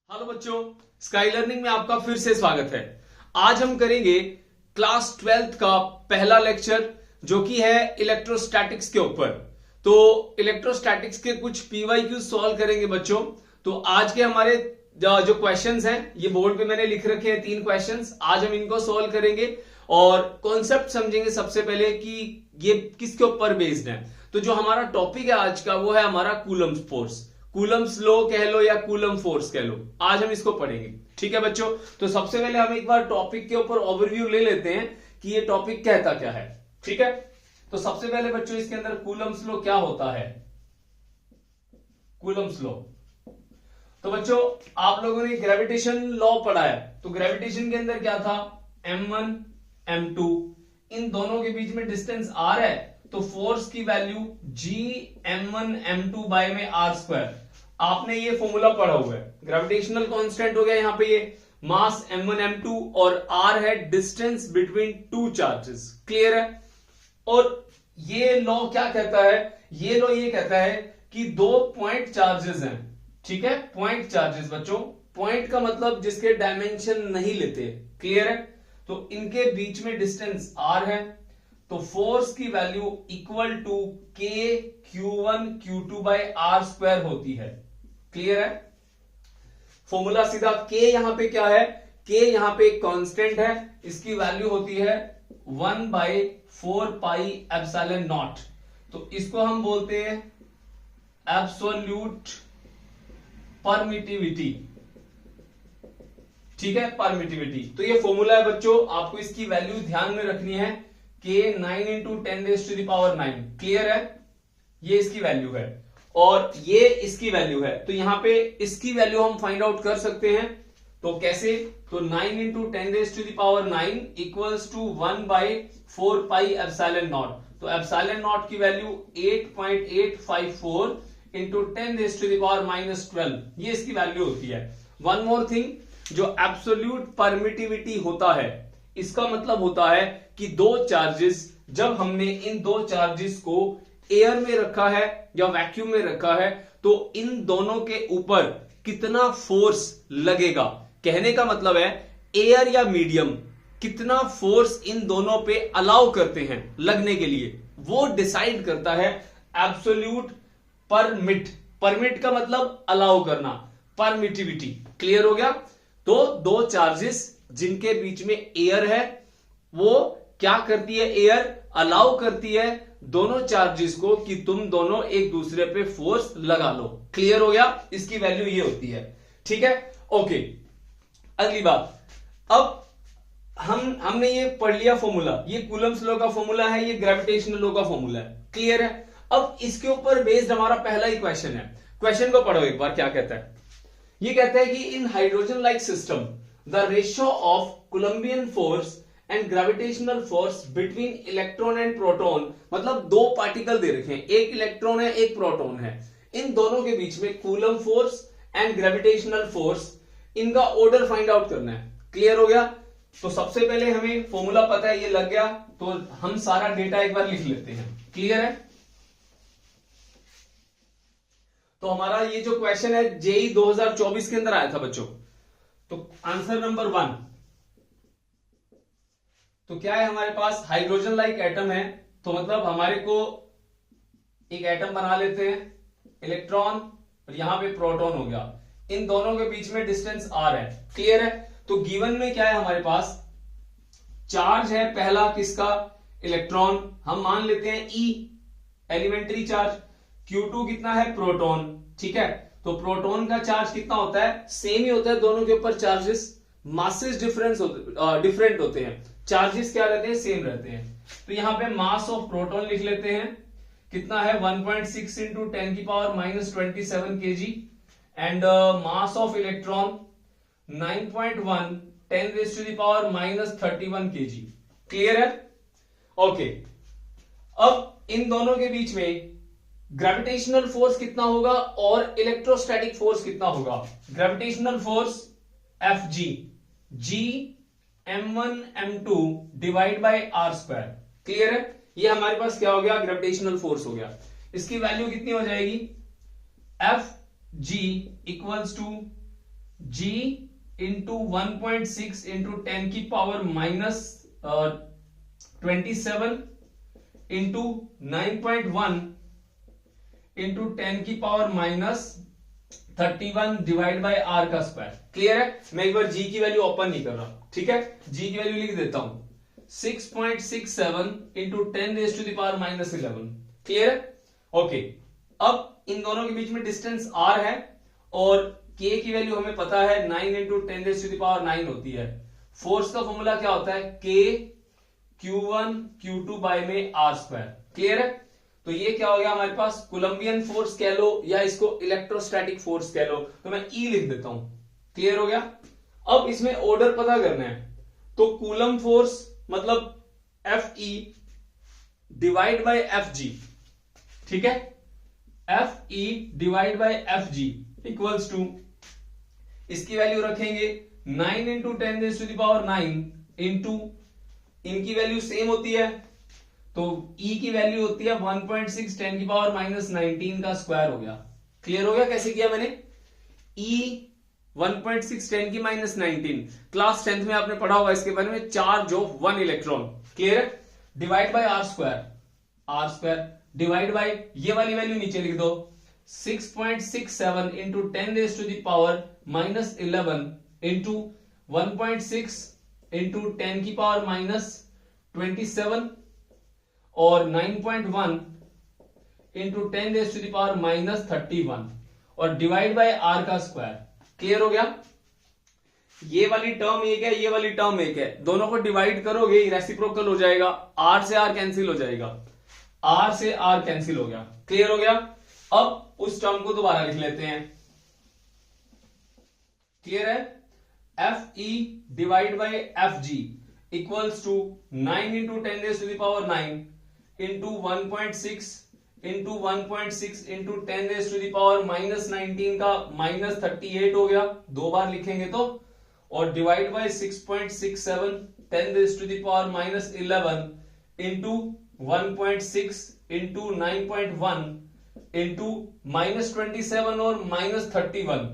Hello बच्चों, sky learning में आपका फिर से स्वागत है। आज हम करेंगे क्लास 12th का पहला लेक्चर जो कि है इलेक्ट्रोस्टैटिक्स के ऊपर। तो इलेक्ट्रोस्टैटिक्स के कुछ पीवाईक्यू सॉल्व करेंगे बच्चों। तो आज के हमारे जो क्वेश्चंस हैं ये बोर्ड पे मैंने लिख रखे हैं 3 क्वेश्चंस। आज हम इनको सॉल्व करेंगे और कॉन्सेप्ट समझेंगे सबसे पहले कि ये किसके ऊपर बेस्ड है। तो जो हमारा टॉपिक है आज का वो है हमारा कूलम्ब फोर्स, कूलम्ब्स लॉ कह लो या कूलम्ब फोर्स कह लो। आज हम इसको पढ़ेंगे, ठीक है बच्चों। तो सबसे पहले हम एक बार टॉपिक के ऊपर ओवरव्यू ले लेते हैं कि ये टॉपिक कहता क्या है, ठीक है। तो सबसे पहले बच्चों इसके अंदर कूलम्ब्स लॉ क्या होता है। कूलम्ब्स लॉ, तो बच्चों आप लोगों ने ग्रेविटेशन लॉ पढ़ा है। तो ग्रेविटेशन के अंदर क्या था, m1 m2, इन दोनों के बीच में डिस्टेंस r है तो फोर्स की value g m1 m2 by में r स्क्वायर। आपने ये फॉर्मूला पढ़ा हुआ है। ग्रेविटेशनल कांस्टेंट हो गया यहाँ पे ये मास m1 m2 और r है distance between two charges. Clear है। और ये लॉ क्या कहता है, ये लॉ ये कहता है कि दो पॉइंट चार्जेस हैं, ठीक है। पॉइंट चार्जेस बच्चों, पॉइंट का मतलब जिसके डायमेंशन नहीं लेते। क्लियर है। तो इनके बीच में डिस्टेंस r है तो फोर्स की value equal to k q1 q2 by r square होती है। क्लियर है। फॉर्मूला सीधा k यहां पे क्या है, k यहां पे एक कांस्टेंट है, इसकी वैल्यू होती है 1 बाय 4 पाई एप्सिलॉन नॉट। तो इसको हम बोलते हैं एब्सोल्यूट परमिटिविटी, ठीक है, परमिटिविटी। तो ये फॉर्मूला है बच्चों, आपको इसकी वैल्यू ध्यान में रखनी है k 9 इंटू 10⁻⁹। क्लियर है। ये इसकी वैल्यू है और ये इसकी वैल्यू है। तो यहां पे इसकी वैल्यू हम फाइंड आउट कर सकते हैं। तो कैसे, तो 9 into 10⁻⁹ equals to 1 by 4 pi epsilon naught. तो एप्सिलॉन नॉट की वैल्यू 8.854 इंटू 10⁻⁻12, ये इसकी वैल्यू होती है। वन मोर थिंग, जो एब्सोल्यूट परमिटिविटी होता है इसका मतलब होता है कि दो चार्जेस, जब हमने इन दो चार्जेस को एयर में रखा है या वैक्यूम में रखा है तो इन दोनों के ऊपर कितना फोर्स लगेगा। कहने का मतलब है एयर या मीडियम कितना फोर्स इन दोनों पे अलाउ करते हैं लगने के लिए, वो डिसाइड करता है एब्सोल्यूट परमिट। परमिट का मतलब अलाउ करना, परमिटिविटी। क्लियर हो गया। तो दो चार्जेस जिनके बीच में एयर है वो क्या करती है, एयर अलाउ करती है दोनों चार्जेस को कि तुम दोनों एक दूसरे पे फोर्स लगा लो। क्लियर हो गया। इसकी वैल्यू ये होती है, ठीक है। ओके, अगली बात, अब हमने ये पढ़ लिया फॉर्मूला, ये कूलम्ब्स लॉ का फॉर्मूला है, ये ग्रेविटेशनल लॉ का फॉर्मूला है। क्लियर है। अब इसके ऊपर बेस्ड हमारा पहला ही क्वेश्चन है। क्वेश्चन को पढ़ो एक बार, क्या कहता है। ये कहता है कि in hydrogen like system the ratio of Coulombian force and gravitational force between electron and proton, मतलब दो पार्टिकल दे रखे हैं, एक इलेक्ट्रॉन है एक प्रोटॉन है, इन दोनों के बीच में coulomb force and gravitational force, इनका ऑर्डर फाइंड आउट करना है। क्लियर हो गया। तो सबसे पहले हमें फॉर्मूला पता है, ये लग गया, तो हम सारा डेटा एक बार लिख लेते हैं। क्लियर है। तो हमारा ये जो क्वेश्चन है जेई 2024 के अंदर आया था बच्चों। तो आंसर नंबर 1, तो क्या है हमारे पास, हाइड्रोजन लाइक एटम है, तो मतलब हमारे को एक एटम बना लेते हैं, इलेक्ट्रॉन और यहां पे प्रोटॉन हो गया, इन दोनों के बीच में डिस्टेंस r है। क्लियर है। तो गिवन में क्या है हमारे पास, चार्ज है पहला किसका, इलेक्ट्रॉन, हम मान लेते हैं E एलिमेंट्री चार्ज, Q2 कितना है, प्रोटॉन, ठीक है। तो प्रोटॉन का चार्ज कितना होता है, सेम ही होता है दोनों के ऊपर चार्जेस, मासेस डिफरेंट होते हैं, चार्जेस क्या रहते हैं, सेम रहते हैं। तो यहां पे मास ऑफ प्रोटॉन लिख लेते हैं, कितना है 1.6 into 10⁻⁻27 kg and mass of electron 9.1 10⁻⁻31 kg। Clear है। ओके, अब इन दोनों के बीच में ग्रेविटेशनल फोर्स कितना होगा और इलेक्ट्रोस्टैटिक फोर्स कितना होगा। Gravitational force Fg, G m1 m2 divide by r square. Clear है। ये हमारे पास क्या हो गया, ग्रेविटेशनल फोर्स हो गया। इसकी वैल्यू कितनी हो जाएगी, Fg equals to g into 1.6 into 10 की पावर माइनस 27 इंटू 9.1 इंटू 10 की power minus 31 divide by are का स्क्वायर। क्लियर है? मैं एक बार जी की वैल्यू ओपन नहीं कर रहा, ठीक है, जी की वैल्यू लिख देता हूं 6.67 into 10 raise to the power minus 11। Clear है? ओके, अब इन दोनों के बीच में डिस्टेंस r है और k की वैल्यू हमें पता है 9 into 10 raise to the power 9 होती है। फोर्स का फॉर्मूला क्या होता है? k q1 q2 बाय में r स्क्वायर। क्लियर है? तो ये क्या हो गया हमारे पास? कोलंबियन फोर्स कह लो या इसको इलेक्ट्रोस्टैटिक फोर्स कह लो, तो मैं E लिख देता हूं। क्लियर हो गया? अब इसमें ऑर्डर पता करना है, तो कूलम फोर्स मतलब Fe डिवाइड बाय Fg, ठीक है, Fe divide by Fg equals to, इसकी वैल्यू रखेंगे 9 into 10 raise to the power 9 into, इनकी वैल्यू सेम होती है तो E की वैल्यू होती है 1.6 10 की पावर माइनस 19 का स्क्वायर हो गया। क्लियर हो गया कैसे किया मैंने? E 1.6 10 की माइनस 19, क्लास 10th में आपने पढ़ा होगा इसके बारे में, चार्ज ऑफ 1 इलेक्ट्रॉन। क्लियर है? Divide by R square divide by ये वाली वैल्यू नीचे लिख दो 6.67 into 10 raise to the power minus 11 into 1.6 into 10 की पावर माइनस 27 और 9.1 into 10 raise to the power minus 31 और डिवाइड बाय आर का स्क्वायर। क्लियर हो गया? ये वाली टर्म एक है, ये वाली टर्म एक है, दोनों को डिवाइड करोगे रेसिप्रोकल हो जाएगा, आर से आर कैंसिल हो जाएगा, आर से आर कैंसिल हो गया। क्लियर हो गया? अब उस टर्म को दोबारा लिख लेते हैं। क्लियर है? Fe divide by Fg equals to 9 into 10 raise to the power 9 into 1.6 into 1.6 into 10 raise to the power minus 19 का माइनस 38 हो गया, दो बार लिखेंगे तो, और divide by 6.67 10 raise to the power minus 11 into 1.6 into 9.1 into minus 27 और minus 31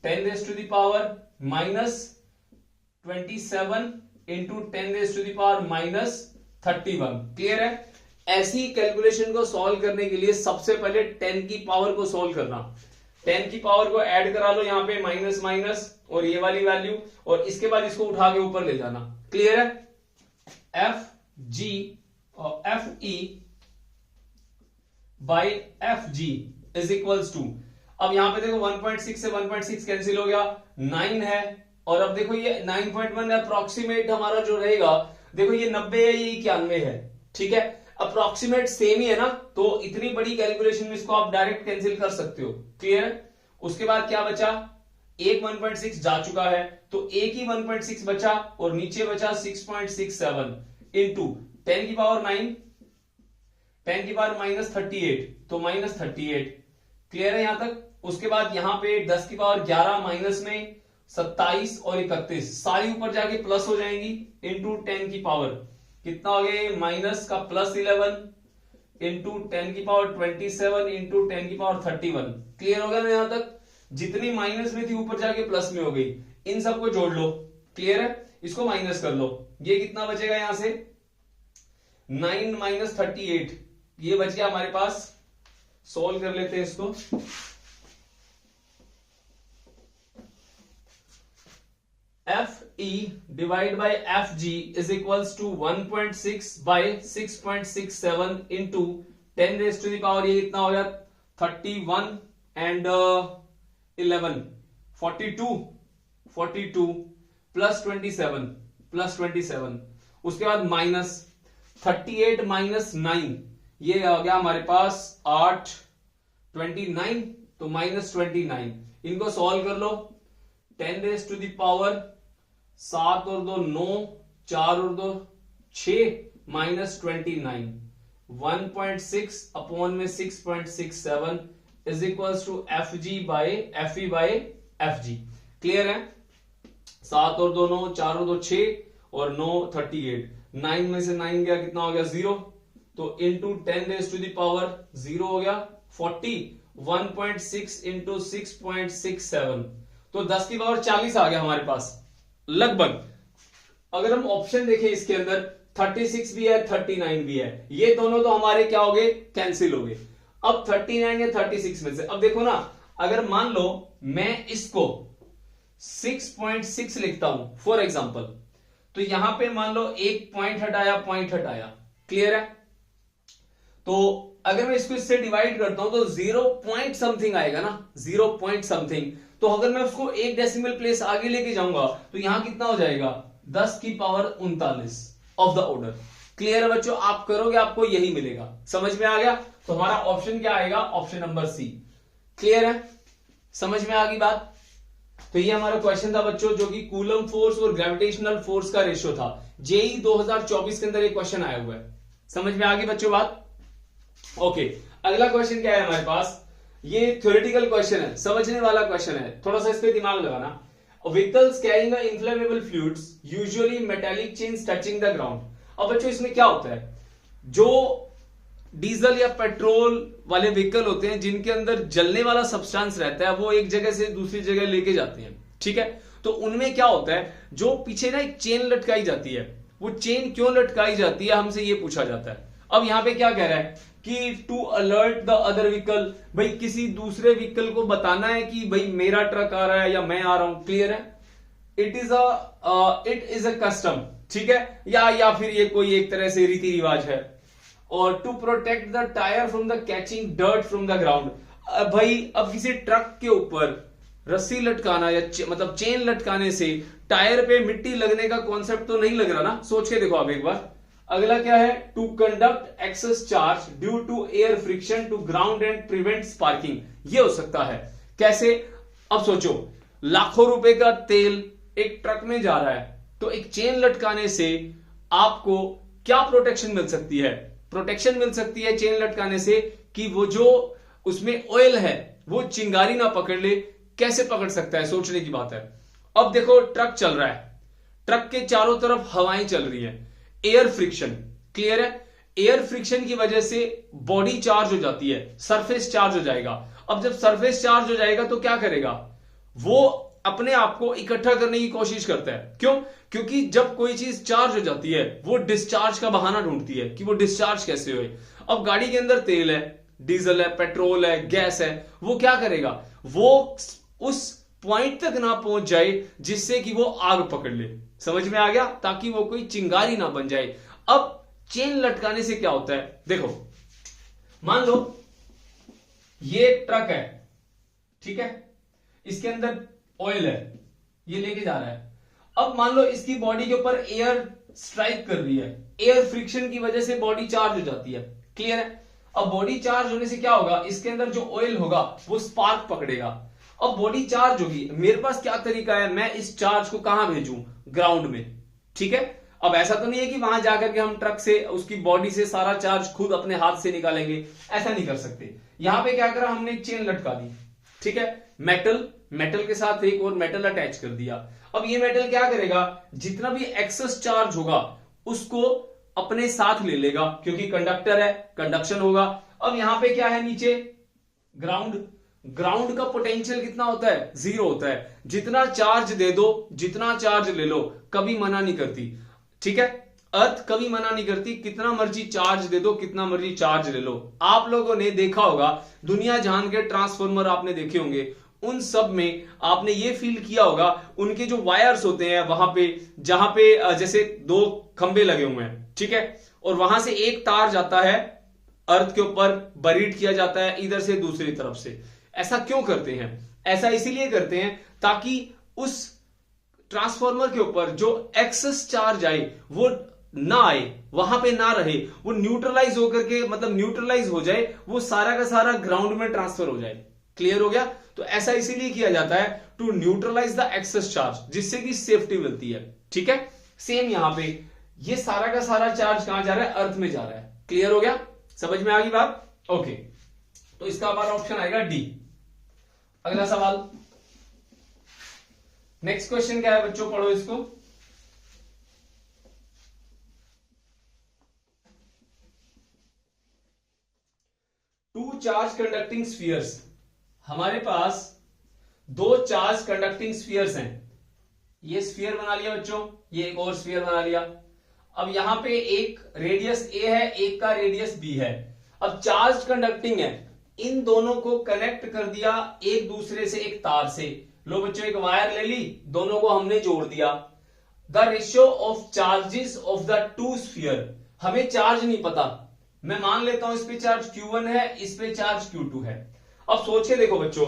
10 raise to the power minus 27 into 10 raise to the power minus 31। Clear है? ऐसी कैलकुलेशन को सॉल्व करने के लिए सबसे पहले 10 की पावर को सॉल्व करना, 10 की पावर को ऐड करा लो यहां पे माइनस माइनस और ये वाली वैल्यू, और इसके बाद इसको उठा के ऊपर ले जाना। क्लियर है? Fg और Fe by Fg is equals to, अब यहां पे देखो 1.6 से 1.6 कैंसिल हो गया, 9 है, और अब देखो ये 9.1 अप्रोक्सीमेट हमारा जो रहेगा, देखो ये 90 है, ये 91 है, ठीक है, अप्रोक्सीमेट सेम ही है ना, तो इतनी बड़ी कैलकुलेशन में इसको आप डायरेक्ट कैंसिल कर सकते हो। क्लियर है? उसके बाद क्या बचा? एक 1.6 जा चुका है तो एक ही 1.6 बचा और नीचे बचा 6.67 इंटू 10 की पावर 9 10 की पावर माइनस 38 तो माइनस 38। क्लियर है यहां तक? उसके बाद यहां पे 10 की पावर 11 माइनस में 27 और 31 सारी ऊपर जाके प्लस हो जाएंगी इंटू 10 की पावर कितना हो गया? माइनस का प्लस 11 इंटू 10 की पावर 27 इंटू 10 की पावर 31। क्लियर हो गया ना यहां तक? जितनी माइनस में थी ऊपर जाके प्लस में हो गई, इन सबको जोड़ लो। क्लियर है? इसको माइनस कर लो, ये कितना बचेगा यहां से? 9 माइनस 38 ये बच गया हमारे पास। सोल्व कर लेते हैं इसको। Fe divide by Fg is equals to 1.6 by 6.67 into 10 raise to the power, ये कितना हो गया? 31 एंड 11 42 प्लस 27 उसके बाद माइनस 38 माइनस 9 ये आ गया हमारे पास 8 29 तो माइनस 29। इनको सॉल्व कर लो, 10 रेज टू द पावर 7 और 2 9 4 और 2 6 माइनस 29 1.6 अपॉन में 6.67 is equals to Fe by Fg। Clear है? 7 और 2 9 4 और 2 6 और 9 38 9 में से 9 गया कितना हो गया? 0 तो into 10 raise to the power 0 हो गया 40 1.6 इंटू 6.67 तो 10 की पावर 40 आ गया हमारे पास लगभग। अगर हम ऑप्शन देखें इसके अंदर 36 भी है 39 भी है, ये दोनों तो हमारे क्या हो गए, कैंसिल हो गए। अब 39 या 36 में से अब देखो ना, अगर मान लो मैं इसको 6.6 लिखता हूं फॉर एग्जांपल, तो यहां पे मान लो एक पॉइंट हटाया, क्लियर है। तो अगर मैं इसको इससे डिवाइड करता हूं तो 0 पॉइंट समथिंग आएगा ना, 0 पॉइंट समथिंग। तो अगर मैं उसको एक डेसिमल प्लेस आगे लेके जाऊंगा तो यहां कितना हो जाएगा, 10 की power 39 of the order. Clear है बच्चों, आप करोगे आपको यही मिलेगा, समझ में आ गया। तो हमारा ऑप्शन क्या आएगा, ऑप्शन नंबर सी। क्लियर है, समझ में आ गई बात। तो ये हमारा क्वेश्चन था बच्चों, जो कि कूलम फोर्स और ग्रेविटेशनल फोर्स का रेशियो था। जेई 2024 के अंदर ये क्वेश्चन आया हुआ है, समझ में आ गई बच्चों बात। ओके, अगला क्वेश्चन क्या है हमारे पास, ये थ्योरेटिकल क्वेश्चन है, समझने वाला क्वेश्चन है, थोड़ा सा इस पे दिमाग लगाना। Vehicles carrying inflammable fluids usually metallic chains touching the ground. अब बच्चों इसमें क्या होता है, जो डीजल या पेट्रोल वाले व्हीकल होते हैं जिनके अंदर जलने वाला सब्सटेंस रहता है, वो एक जगह से दूसरी जगह लेके जाते हैं, ठीक है। तो उनमें क्या होता है, जो पीछे ना एक चेन लटकाई जाती है, वो चेन क्यों लटकाई जाती है, हमसे ये पूछा जाता है। अब यहां पे क्या कह रहा है कि to alert the other vehicle, भाई किसी दूसरे व्हीकल को बताना है कि भाई मेरा ट्रक आ रहा है या मैं आ रहा हूं, क्लियर है। इट इज अ कस्टम, ठीक है, या फिर ये कोई एक तरह से रीति रिवाज है। और to protect the tyre from the catching dirt from the ground. भाई अब किसी ट्रक के ऊपर रस्सी लटकाना या मतलब चेन लटकाने से टायर पे मिट्टी लगने का कॉन्सेप्ट तो नहीं लग रहा ना, सोच के देखो आप एक बार। अगला क्या है, to conduct excess charge due to air friction to ground and prevent sparking. ये हो सकता है कैसे, अब सोचो, लाखों रुपए का तेल एक ट्रक में जा रहा है, तो एक चेन लटकाने से आपको क्या प्रोटेक्शन मिल सकती है, प्रोटेक्शन मिल सकती है चेन लटकाने से कि वो जो उसमें ऑयल है वो चिंगारी ना पकड़ ले। कैसे पकड़ सकता है, सोचने की बात है। अब देखो ट्रक चल रहा है, ट्रक के चारों तरफ हवाएं चल रही है, एयर फ्रिक्शन, क्लियर है। एयर फ्रिक्शन की वजह से बॉडी चार्ज हो जाती है, सरफेस चार्ज हो जाएगा। अब जब सरफेस चार्ज हो जाएगा तो क्या करेगा, वो अपने आप को इकट्ठा करने की कोशिश करता है। क्यों, क्योंकि जब कोई चीज चार्ज हो जाती है वो डिस्चार्ज का बहाना ढूंढती है कि वो डिस्चार्ज कैसे होए। अब गाड़ी के अंदर तेल है, डीजल है, पेट्रोल है, गैस है, वो क्या करेगा, वो उस पॉइंट तक ना पहुंच जाए जिससे कि वो आग पकड़ ले, समझ में आ गया, ताकि वो कोई चिंगारी ना बन जाए। अब चेन लटकाने से क्या होता है, देखो मान लो ये ट्रक है, ठीक है, इसके अंदर ऑयल है, ये लेके जा रहा है। अब मान लो इसकी बॉडी के ऊपर एयर स्ट्राइक कर रही है, एयर फ्रिक्शन की वजह से बॉडी चार्ज हो जाती है, क्लियर है। अब बॉडी चार्ज होने से क्या होगा, इसके अंदर जो ऑयल होगा वो स्पार्क पकड़ेगा। अब बॉडी चार्ज होगी, मेरे पास क्या तरीका है, मैं इस चार्ज को कहां भेजूं, ग्राउंड में, ठीक है। अब ऐसा तो नहीं है कि वहां जाकर के हम ट्रक से उसकी बॉडी से सारा चार्ज खुद अपने हाथ से निकालेंगे, ऐसा नहीं कर सकते। यहां पे क्या करा, हमने एक चेन लटका दी, ठीक है, मेटल के साथ एक और मेटल अटैच कर दिया। अब ये मेटल क्या करेगा, जितना भी एक्सेस चार्ज होगा उसको अपने साथ ले लेगा, क्योंकि कंडक्टर है, कंडक्शन होगा। अब यहां पे क्या है, नीचे ग्राउंड का पोटेंशियल कितना होता है, 0 होता है। जितना चार्ज दे दो, जितना चार्ज ले लो, कभी मना नहीं करती, ठीक है। अर्थ कभी मना नहीं करती, कितना मर्जी चार्ज दे दो, कितना मर्जी चार्ज ले लो। आप लोगों ने देखा होगा, दुनिया जहान के ट्रांसफार्मर आपने देखे होंगे, उन सब में आपने ये फील किया होगा, उनके जो वायर्स होते हैं वहां पे, जहां पे जैसे 2 खंबे लगे हुए हैं, ठीक है, और वहां से एक तार जाता है अर्थ के ऊपर, बरीड किया जाता है इधर से दूसरी तरफ से। ऐसा क्यों करते हैं, ऐसा इसीलिए करते हैं ताकि उस ट्रांसफार्मर के ऊपर जो एक्सेस चार्ज आए वो ना आए, वहां पे ना रहे, वो न्यूट्रलाइज होकर के, मतलब न्यूट्रलाइज हो जाए, वो सारा का सारा ग्राउंड में ट्रांसफर हो जाए। क्लियर हो गया। तो ऐसा इसीलिए किया जाता है to neutralise the excess charge, जिससे कि सेफ्टी मिलती है, ठीक है। सेम यहां पे ये सारा का सारा चार्ज कहां जा रहा है, अर्थ में जा रहा है। क्लियर हो गया, समझ में आ गई बात। ओके, तो इसका हमारा ऑप्शन आएगा डी। अगला सवाल, नेक्स्ट क्वेश्चन क्या है बच्चों, पढ़ो इसको। टू चार्ज कंडक्टिंग स्फीयर्स, हमारे पास दो चार्ज कंडक्टिंग स्फीयर्स हैं, ये स्फीयर बना लिया बच्चों, ये एक और स्फीयर बना लिया। अब यहां पे एक रेडियस ए है, एक का रेडियस बी है। अब चार्ज कंडक्टिंग है, इन दोनों को कनेक्ट कर दिया एक दूसरे से एक तार से। लो बच्चों एक वायर ले ली, दोनों को हमने जोड़ दिया। The ratio of charges of the two sphere, हमें चार्ज नहीं पता, मैं मान लेता हूं इस पे चार्ज Q1 है, इस पे चार्ज Q2 है। अब सोचिए देखो बच्चों,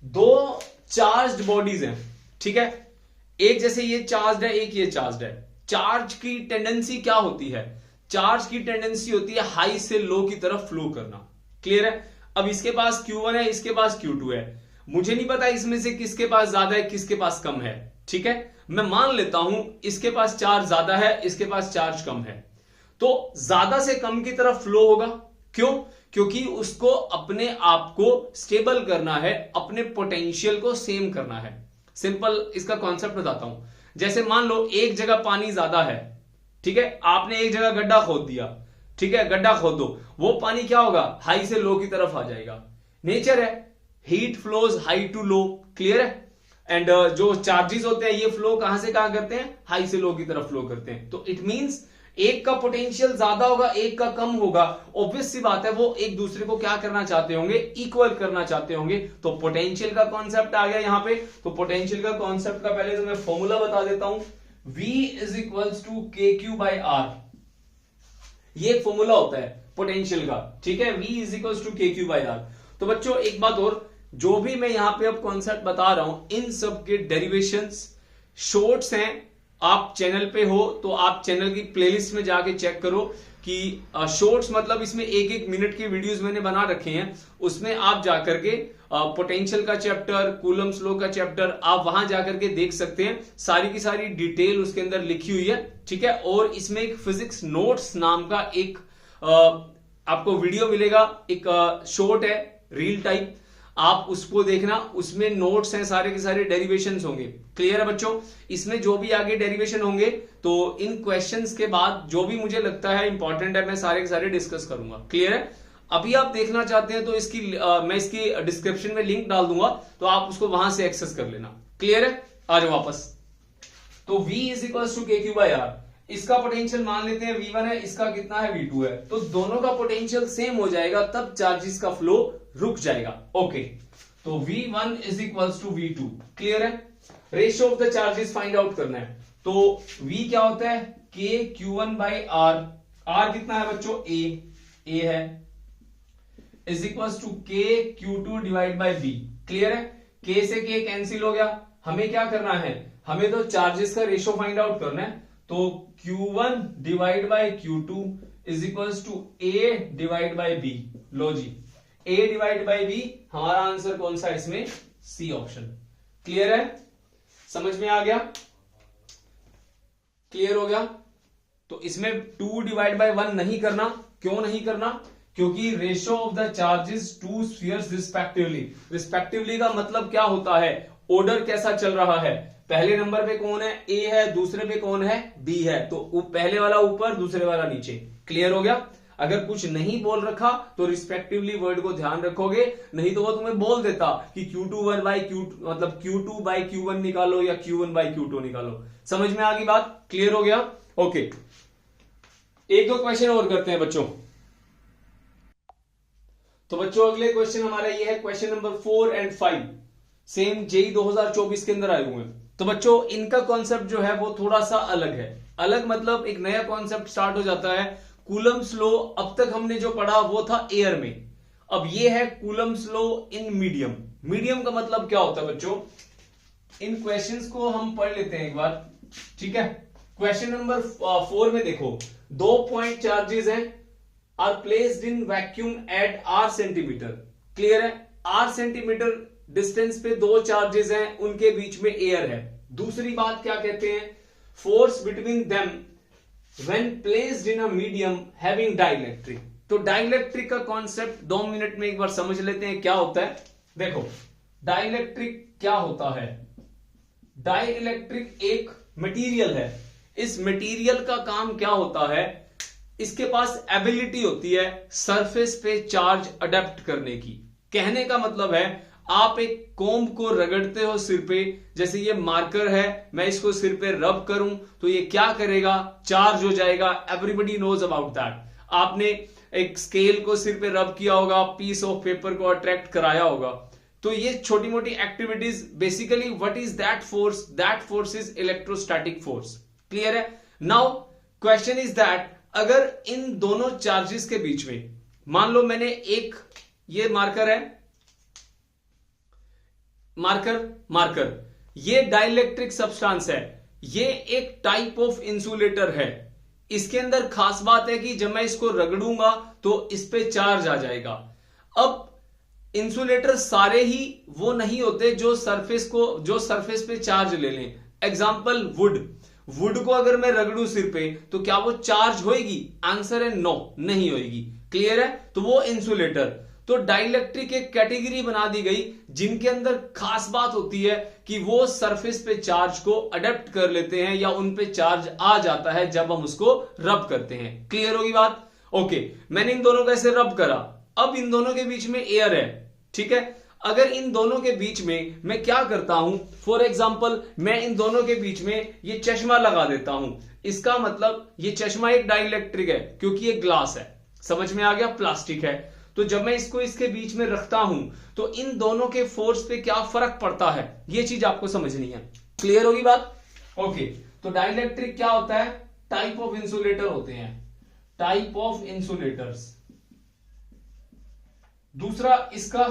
दो चार्ज्ड बॉडीज हैं, ठीक है, एक जैसे ये चार्ज्ड है, एक ये चार्ज्ड है। चार्ज की टेंडेंसी क्या होती है? चार्ज की टेंडेंसी होती है हाई से लो की तरफ फ्लो करना। क्लियर है? अब इसके पास Q1 है, इसके पास Q2 है, मुझे नहीं पता इसमें से किसके पास ज्यादा है, किसके पास कम है। ठीक है, मैं मान लेता हूं इसके पास चार्ज ज्यादा है, इसके पास चार्ज कम है, तो ज्यादा से कम की तरफ फ्लो होगा। क्यों? क्योंकि उसको अपने आप को स्टेबल करना है, अपने पोटेंशियल को सेम करना है। सिंपल इसका कॉन्सेप्ट बताता हूं। जैसे मान लो एक जगह पानी ज्यादा है, ठीक है, आपने एक जगह गड्ढा खोद दिया, ठीक है, गड्ढा खोद दो, वो पानी क्या होगा, हाई से लो की तरफ आ जाएगा। नेचर है, heat flows high to low. Clear है? एंड जो चार्जेस होते हैं ये फ्लो कहां से कहां करते हैं, हाई से लो की तरफ फ्लो करते हैं। तो इट मींस एक का पोटेंशियल ज्यादा होगा, एक का कम होगा। ऑब्वियस सी बात है, वो एक दूसरे को क्या करना चाहते होंगे, इक्वल करना चाहते होंगे। तो पोटेंशियल का कॉन्सेप्ट आ गया यहां पे। तो पोटेंशियल का कॉन्सेप्ट का पहले तो मैं फॉर्मूला बता देता हूं, V is equals to KQ by R। ये एक फॉर्मूला होता है पोटेंशियल का, ठीक है, V is equals to KQ by R। तो बच्चों एक बात और, जो भी मैं यहां पे अब कॉन्सेप्ट बता रहा हूं, इन सब के डेरिवेशंस शॉर्ट्स हैं। आप चैनल पे हो तो आप चैनल की प्लेलिस्ट में जाके चेक करो कि शॉर्ट्स मतलब इसमें एक एक मिनट की वीडियोस मैंने बना रखे हैं, उसमें आप जाकर के पोटेंशियल का चैप्टर, कूलम्स लॉ का चैप्टर आप वहां जाकर के देख सकते हैं। सारी की सारी डिटेल उसके अंदर लिखी हुई है, ठीक है। और इसमें एक फिजिक्स नोट्स नाम का एक आपको वीडियो मिलेगा, एक शॉर्ट है रील टाइप, आप उसको देखना, उसमें नोट्स हैं, सारे के सारे डेरिवेशंस होंगे। क्लियर है बच्चों? इसमें जो भी आगे डेरिवेशन होंगे तो इन क्वेश्चंस के बाद जो भी मुझे लगता है इंपॉर्टेंट है, मैं सारे के सारे डिस्कस करूंगा। क्लियर है? अभी आप देखना चाहते हैं तो इसकी मैं इसकी डिस्क्रिप्शन में लिंक डाल दूंगा, तो आप उसको वहां से एक्सेस कर लेना। क्लियर है? आ जाओ वापस। तो V is equal to KQ by R, इसका पोटेंशियल मान लेते हैं V1 है, इसका कितना है, V2 है। तो दोनों का पोटेंशियल सेम हो जाएगा, तब चार्जेस का फ्लो रुक जाएगा। ओके, तो V1 is equal to V2। Clear है? Ratio of the charges find out करना है। तो V क्या होता है, KQ1 बाई R। R कितना है बच्चों, A है, is equal to KQ2 divide by B। Clear है? K से K कैंसिल हो गया, हमें क्या करना है, हमें तो चार्जेस का रेशियो फाइंड आउट करना है। तो Q1 divide by Q2 is equal to A divide by B। लो जी, A डिवाइड बाई B, हमारा आंसर कौन सा है इसमें, C ऑप्शन। क्लियर है? समझ में आ गया? क्लियर हो गया? तो इसमें 2 डिवाइड बाई 1 नहीं करना। क्यों नहीं करना? क्योंकि ratio of the charges to spheres respectively. Respectively का मतलब क्या होता है, ऑर्डर कैसा चल रहा है, पहले नंबर पे कौन है, A है, दूसरे पे कौन है, B है। तो पहले वाला ऊपर, दूसरे वाला नीचे। क्लियर हो गया? अगर कुछ नहीं बोल रखा तो रिस्पेक्टिवली वर्ड को ध्यान रखोगे, नहीं तो वो तुम्हें बोल देता कि Q2 बाई Q2 मतलब Q2 बाई Q1 निकालो या Q1 बाई Q2 निकालो। समझ में आ गई बात? क्लियर हो गया? ओके, एक दो क्वेश्चन और करते हैं बच्चों। तो बच्चों अगले क्वेश्चन हमारा ये है, question number 4 and 5, same JEE 2024 के अंदर आए हुए हैं। तो बच्चों इनका कॉन्सेप्ट जो है वो थोड़ा सा अलग है। अलग मतलब एक नया कॉन्सेप्ट स्टार्ट हो जाता है। कूलम्स लॉ अब तक हमने जो पढ़ा वो था एयर में, अब ये है Coulomb's law in medium. Medium का मतलब क्या होता है बच्चों, इन क्वेश्चंस को हम पढ़ लेते हैं एक बार, ठीक है। क्वेश्चन नंबर 4 में देखो, 2 पॉइंट चार्जेस हैं, are placed in vacuum at R centimetre. Clear है? R सेंटीमीटर डिस्टेंस पे 2 चार्जेस हैं, उनके बीच में एयर है। दूसरी बात क्या कहते हैं, force between them when placed in a medium having dielectric. तो डाइलेक्ट्रिक का कॉन्सेप्ट 2 मिनट में एक बार समझ लेते हैं क्या होता है। देखो डाइलेक्ट्रिक क्या होता है, डाइलेक्ट्रिक एक मटेरियल है, इस मटेरियल का काम क्या होता है, इसके पास एबिलिटी होती है सरफेस पे चार्ज अडेप्ट करने की। कहने का मतलब है आप एक कोम्ब को रगड़ते हो सिर पे, जैसे ये मार्कर है, मैं इसको सिर पे रब करूं तो ये क्या करेगा, चार्ज हो जाएगा। Everybody knows about that. आपने एक स्केल को सिर पे रब किया होगा, पीस ऑफ पेपर को अट्रैक्ट कराया होगा। तो ये छोटी मोटी activities basically what is that force, that force is electrostatic force. Clear है? नाउ क्वेश्चन इज दैट अगर इन दोनों चार्जेस के बीच में, मान लो मैंने एक, ये मार्कर है, मार्कर ये डाइलेक्ट्रिक सब्सटेंस है, ये एक टाइप ऑफ इंसुलेटर है। इसके अंदर खास बात है कि जब मैं इसको रगड़ूंगा तो इस पे चार्ज आ जाएगा। अब इंसुलेटर सारे ही वो नहीं होते जो सरफेस पे चार्ज ले लें। एग्जांपल वुड को अगर मैं रगड़ू सिर पे तो क्या वो चार्ज होएगी? आंसर है नो, नहीं होएगी। क्लियर है? तो वो इंसुलेटर। तो डाइलेक्ट्रिक एक कैटेगरी बना दी गई जिनके अंदर खास बात होती है कि वो सरफेस पे चार्ज को अडेप्ट कर लेते हैं या उन पे चार्ज आ जाता है जब हम उसको रब करते हैं। क्लियर होगी बात? ओके, मैंने इन दोनों को ऐसे रब करा, अब इन दोनों के बीच में एयर है, ठीक है। अगर इन दोनों के बीच में मैं क्या करता हूं, फॉर एग्जाम्पल मैं इन दोनों के बीच में ये चश्मा लगा देता हूं, इसका मतलब ये चश्मा एक डाइलेक्ट्रिक है क्योंकि ये ग्लास है, समझ में आ गया, प्लास्टिक है। तो जब मैं इसको इसके बीच में रखता हूं तो इन दोनों के फोर्स पे क्या फर्क पड़ता है, ये चीज आपको समझनी है। क्लियर होगी बात? ओके, तो डाइलेक्ट्रिक क्या होता है? टाइप ऑफ इंसुलेटर होते हैं, टाइप ऑफ इंसुलेटर्स। दूसरा इसका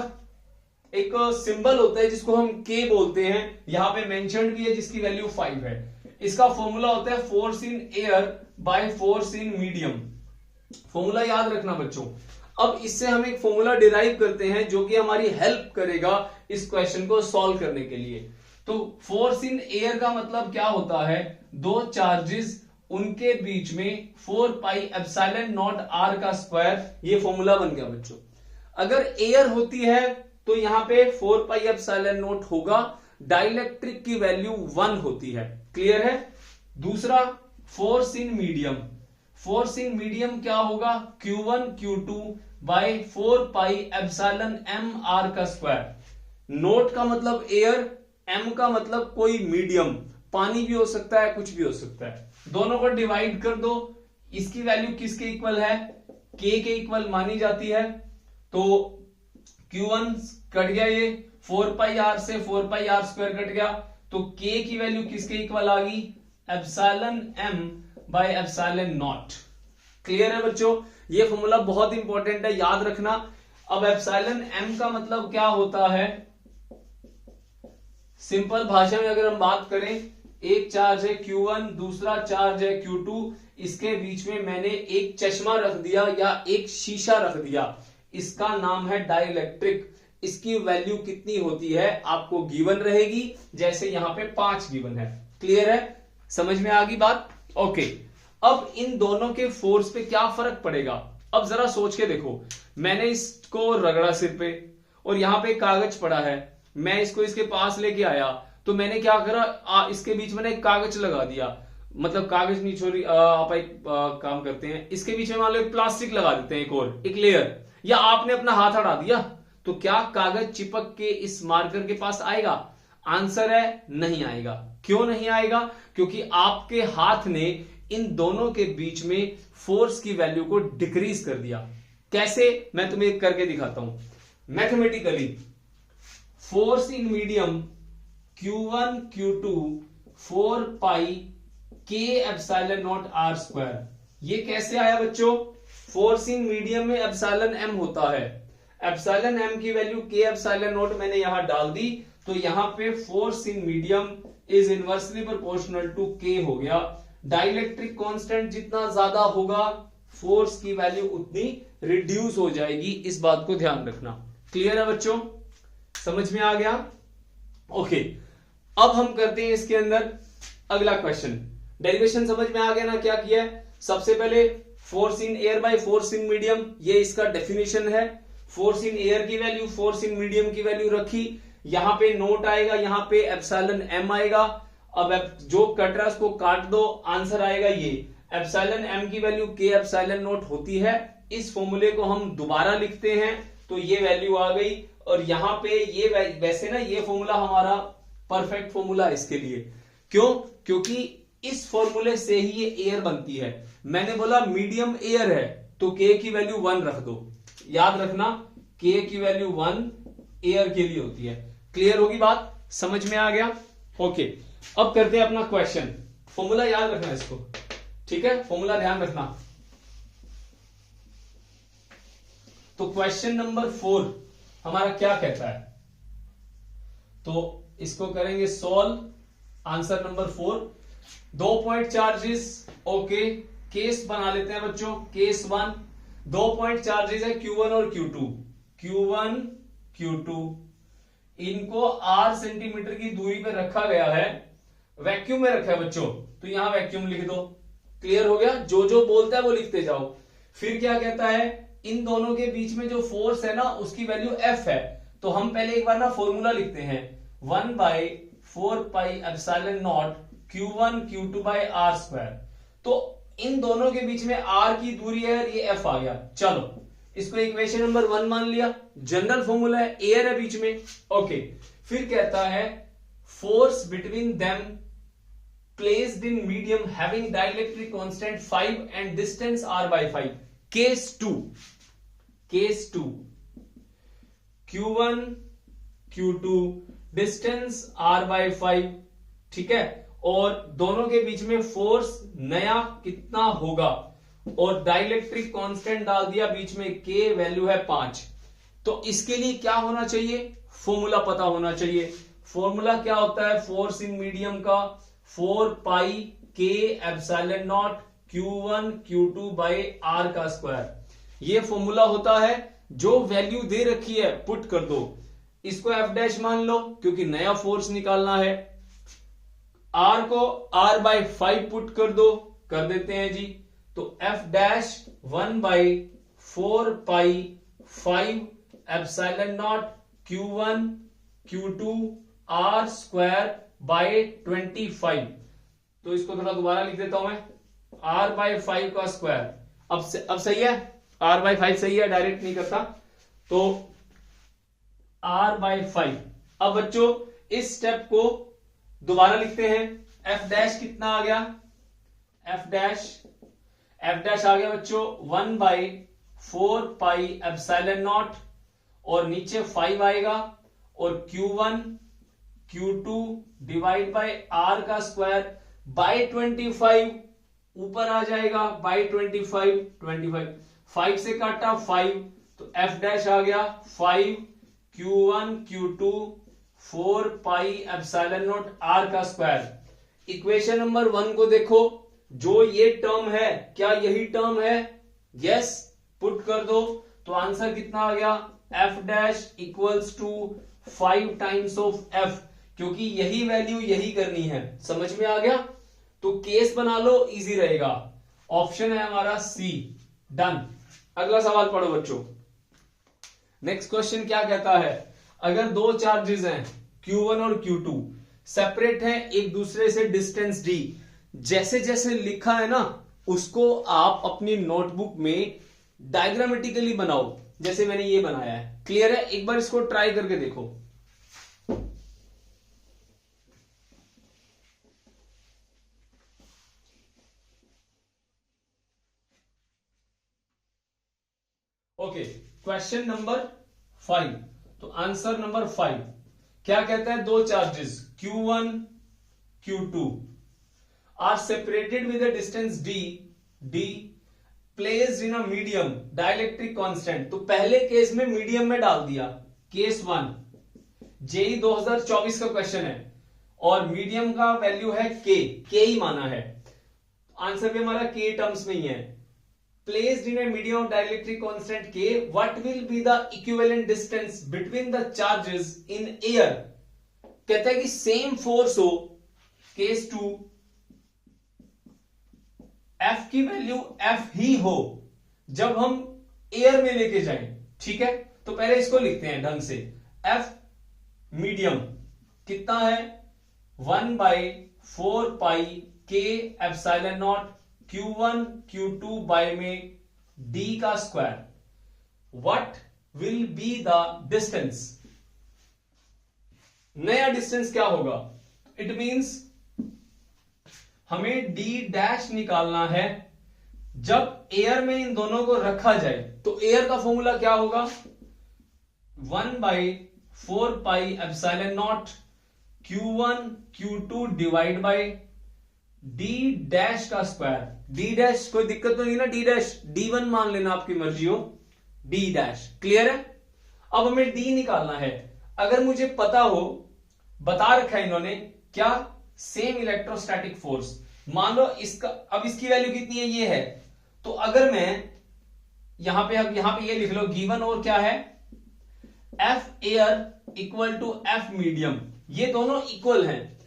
एक सिंबल होता है जिसको हम के बोलते हैं, यहां पे मेंशन्ड भी है, जिसकी वैल्यू 5 है। इसका फॉर्मूला होता है force in air by force in medium. Formula याद रखना बच्चों। अब इससे हम एक फॉर्मूला डिराइव करते हैं जो कि हमारी हेल्प करेगा इस क्वेश्चन को सॉल्व करने के लिए। तो फोर्स इन एयर का मतलब क्या होता है? दो चार्जेस, उनके बीच में 4 पाई एप्सिलॉन नॉट आर का स्क्वायर, ये फॉर्मूला बन गया बच्चों। अगर एयर होती है तो यहां पे 4 पाई एप्सिलॉन नॉट होगा, डाइलेक्ट्रिक की वैल्यू 1 होती है। क्लियर है? दूसरा force in medium, force in medium क्या होगा? Q1 Q2 by 4 pi epsilon m r का स्क्वायर। नोट का मतलब एयर, m का मतलब कोई मीडियम, पानी भी हो सकता है, कुछ भी हो सकता है। दोनों को डिवाइड कर दो, इसकी वैल्यू किसके इक्वल है? k के इक्वल मानी जाती है। तो Q1 कट गया, ये 4 पाई r से 4 पाई r स्क्वायर कट गया, तो k की वैल्यू किसके इक्वल आ गई? Epsilon m by epsilon not. Clear है बच्चों? ये फॉर्मूला बहुत इंपॉर्टेंट है, याद रखना। अब एप्सिलॉन m का मतलब क्या होता है? सिंपल भाषा में अगर हम बात करें, एक चार्ज है Q1, दूसरा चार्ज है Q2, इसके बीच में मैंने एक चश्मा रख दिया या एक शीशा रख दिया, इसका नाम है डाइलेक्ट्रिक। इसकी वैल्यू कितनी होती है आपको गिवन रहेगी, जैसे यहां पे 5 गिवन है। क्लियर है? समझ में आ गई बात? ओके, अब इन दोनों के फोर्स पे क्या फर्क पड़ेगा? अब जरा सोच के देखो, मैंने इसको रगड़ा सिर पे और यहां पे कागज पड़ा है, मैं इसको इसके पास लेके आया तो मैंने क्या करा, इसके बीच में एक कागज लगा दिया, मतलब कागज नहीं छोड़ी, आप एक काम करते हैं, इसके बीच में मान लो एक प्लास्टिक लगा देते हैं, एक और एक लेयर, या आपने अपना हाथ हटा दिया, तो क्या कागज चिपक के इस मार्कर के पास आएगा? आंसर है नहीं आएगा। क्यों नहीं आएगा? क्योंकि आपके हाथ ने इन दोनों के बीच में फोर्स की वैल्यू को डिक्रीज कर दिया। कैसे? मैं तुम्हें करके दिखाता हूं mathematically. Force in medium Q1 Q2 4 pi K epsilon naught R square, ये कैसे आया बच्चों? फोर्स इन मीडियम में एप्सिलॉन m होता है, एप्सिलॉन m की वैल्यू K एप्सिलॉन नॉट मैंने यहां डाल दी, तो यहां पे force in medium is inversely proportional to K हो गया। डाइलेक्ट्रिक कांस्टेंट जितना ज्यादा होगा, फोर्स की वैल्यू उतनी रिड्यूस हो जाएगी, इस बात को ध्यान रखना। क्लियर है बच्चों? समझ में आ गया? ओके, अब हम करते हैं इसके अंदर अगला क्वेश्चन। डेरिवेशन समझ में आ गया ना क्या किया है? सबसे पहले force in air by force in medium, ये इसका डेफिनेशन है। फोर्स इन एयर की वैल्यू, फोर्स इन मीडियम की वैल्यू रखी, यहां पे नोट आएगा, यहां पे एप्सिलॉन m आएगा। अब जो कट रहा है उसको काट दो, आंसर आएगा ये। एप्सिलॉन m की वैल्यू K एप्सिलॉन नॉट होती है। इस फॉर्मूले को हम दोबारा लिखते हैं तो ये वैल्यू आ गई और यहां पे ये वैसे ना ये फॉर्मूला हमारा परफेक्ट फॉर्मूला है इसके लिए। क्यों? क्योंकि इस फॉर्मूले से ही ये एयर बनती है। मैंने बोला मीडियम एयर है तो के की वैल्यू 1 रख दो, याद रखना के की वैल्यू 1 एयर के लिए होती है। क्लियर होगी बात? समझ में आ गया? ओके, अब करते हैं अपना क्वेश्चन। फॉर्मूला याद रखना इसको, ठीक है? फॉर्मूला ध्यान रखना। तो क्वेश्चन नंबर 4 हमारा क्या कहता है, तो इसको करेंगे solve. Answer number 4, 2 point charges. Okay, case बना लेते हैं बच्चों। केस 1, 2 पॉइंट चार्जेस है Q1 और Q2। Q1 Q2 इनको r सेंटीमीटर की दूरी पे रखा गया है, वैक्यूम में रखा है बच्चों, तो यहां वैक्यूम लिख दो। क्लियर हो गया? जो जो बोलता है वो लिखते जाओ। फिर क्या कहता है, इन दोनों के बीच में जो फोर्स है ना उसकी वैल्यू F है। तो हम पहले एक बार ना फॉर्मूला लिखते हैं, 1/4 pi epsilon naught Q1 Q2 by R square. तो इन दोनों के बीच में R की दूरी है, ये F आ गया। चलो इसको इक्वेशन नंबर 1 मान लिया, जनरल फॉर्मूला है, एयर है बीच में। ओके, फिर कहता है force between them placed in medium having dielectric constant 5 and distance r/5। Case 2 Q1 Q2 distance r/5, ठीक है, और दोनों के बीच में फोर्स नया कितना होगा, और डाइलेक्ट्रिक कांस्टेंट डाल दिया बीच में, के वैल्यू है 5। तो इसके लिए क्या होना चाहिए, फॉर्मूला पता होना चाहिए। फॉर्मूला क्या होता है फोर्स इन मीडियम का, 4 पाई के epsilon naught Q1 Q2 by R का स्क्वायर। ये फॉर्मूला होता है, जो वैल्यू दे रखी है पुट कर दो, इसको F' मान लो क्योंकि नया फोर्स निकालना है। R को R/5 पुट कर दो, कर देते हैं जी। तो F' 1/4 pi 5 epsilon naught Q1 Q2 R square by 25। तो इसको थोड़ा दोबारा लिख देता हूं मैं, R/5 का स्क्वायर। अब सही है, R/5 सही है, डायरेक्ट नहीं करता। तो R/5। अब बच्चों इस स्टेप को दोबारा लिखते हैं। F' कितना आ गया, F' आ गया बच्चों 1/4 पाई एप्सिलॉन नॉट, और नीचे 5 आएगा, और Q1 Q2 divide by R का स्क्वायर बाय 25, ऊपर आ जाएगा बाय 25, 5 से काटा 5, तो F' आ गया 5 Q1 Q2 4 pi epsilon naught R का स्क्वायर। इक्वेशन नंबर 1 को देखो, जो ये टर्म है क्या यही टर्म है? यस, पुट कर दो। तो आंसर कितना आ गया, F' equals to 5 times of F, क्योंकि यही वैल्यू यही करनी है। समझ में आ गया? तो केस बना लो, इजी रहेगा। ऑप्शन है हमारा सी, डन। अगला सवाल पढ़ो बच्चों। नेक्स्ट क्वेश्चन क्या कहता है, अगर दो चार्जेस हैं Q1 और Q2 सेपरेट हैं एक दूसरे से डिस्टेंस d, जैसे जैसे लिखा है ना उसको आप अपनी नोटबुक में डायग्रामेटिकली बनाओ, जैसे मैंने ये बनाया है। क्लियर है? एक बार इसको ट्राई करके देखो। Okay, question number 5। तो आंसर नंबर 5 क्या कहता है, दो charges Q1 Q2 are separated with a distance d placed in a medium dielectric constant. तो पहले केस में मीडियम में डाल दिया, केस 1, जेई 2024 का क्वेश्चन है, और मीडियम का वैल्यू है के ही माना है। आंसर भी हमारा के टर्म्स में ही है। Placed in a medium of dielectric constant K, what will be the equivalent distance between the charges in air? कहता है कि सेम फोर्स हो, केस 2 F की वैल्यू F ही हो जब हम एयर में लेके जाएं, ठीक है? तो पहले इसको लिखते हैं ढंग से। F मीडियम कितना है, 1/4 pi K epsilon naught Q1 Q2 by में d का square. What will be the distance, नया डिस्टेंस क्या होगा? इट मींस हमें डी डैश निकालना है जब एयर में इन दोनों को रखा जाए। तो एयर का फॉर्मूला क्या होगा? 1/4πε0 Q1 Q2 divide by D dash का स्क्वायर। डी डैश कोई दिक्कत तो नहीं ना? डी डैश D1 मान लेना, आपकी मर्जी हो। डी डैश क्लियर है? अब हमें डी निकालना है। अगर मुझे पता हो, बता रखा है इन्होंने क्या, सेम इलेक्ट्रोस्टैटिक फोर्स, मान लो इसका, अब इसकी वैल्यू कितनी है? ये है। तो अगर मैं यहां पे ये लिख लो गिवन, और क्या है? F air equal to F medium, ये दोनों इक्वल हैं,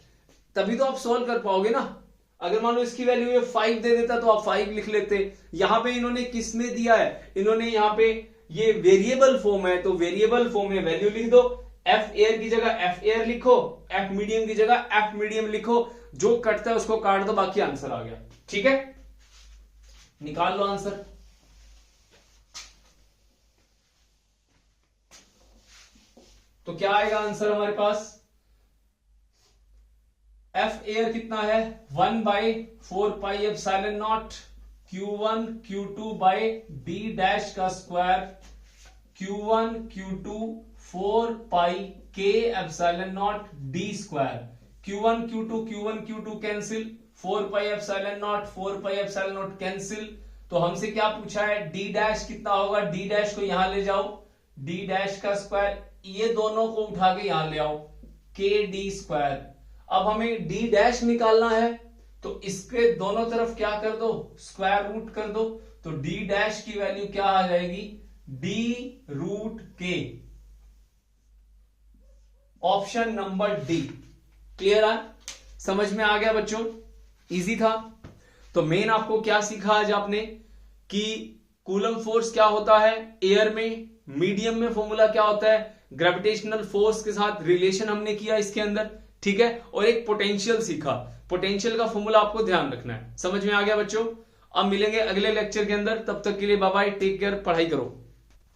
तभी तो आप सोल्व कर पाओगे ना। अगर मान लो इसकी वैल्यू ये 5 दे देता तो आप 5 लिख लेते। यहां पे इन्होंने किस में दिया है? इन्होंने यहां पे ये वेरिएबल फॉर्म है, तो वेरिएबल फॉर्म में वैल्यू लिख दो। एफ एयर की जगह एफ एयर लिखो, एफ मीडियम की जगह एफ मीडियम लिखो, जो कटता है उसको काट दो, बाकी आंसर आ गया। ठीक है, निकाल लो आंसर। तो क्या आएगा आंसर हमारे पास? एफ एयर कितना है? 1/4πε0 Q1 Q2 by D dash का square, Q1 Q2 4πk∈0 D square. Q1 Q2 cancel, 4πε0 cancel. तो हमसे क्या पूछा है? डी डैश कितना होगा? डी डैश को यहां ले जाओ, डी डैश का स्क्वायर, ये दोनों को उठा के यहां ले आओ, के डी स्क्वायर। अब हमें डी डैश निकालना है, तो इसके दोनों तरफ क्या कर दो? स्क्वायर रूट कर दो। तो डी डैश की वैल्यू क्या आ जाएगी? d√k। Option number D. Clear है? समझ में आ गया बच्चों? इजी था। तो मेन आपको क्या सीखा आज आपने कि कूलम फोर्स क्या होता है एयर में, मीडियम में फॉर्मूला क्या होता है, ग्रेविटेशनल फोर्स के साथ रिलेशन हमने किया इसके अंदर। ठीक है, और एक पोटेंशियल सीखा। पोटेंशियल का फॉर्मूला आपको ध्यान रखना है। समझ में आ गया बच्चों? अब मिलेंगे अगले लेक्चर के अंदर, तब तक के लिए बाय बाय, टेक केयर, पढ़ाई करो।